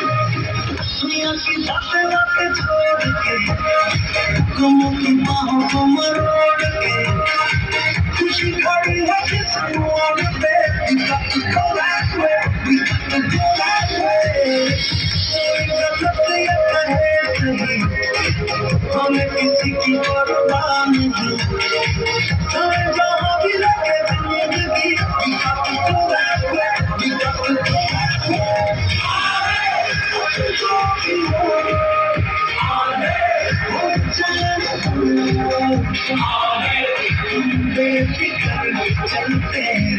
दुनिया की बातें बातें छोड़ के गमों की बाहों को मरोड़ के खुशी खड़ी है किस मोड़ पे we got to go that way we got to go that way कोई गलत ये कहे नहीं हमें किसी की परवाह नहीं हमें जहाँ भी लगे जिंदगी we got to go that way we got to go that way बेफिक्र चलते हैं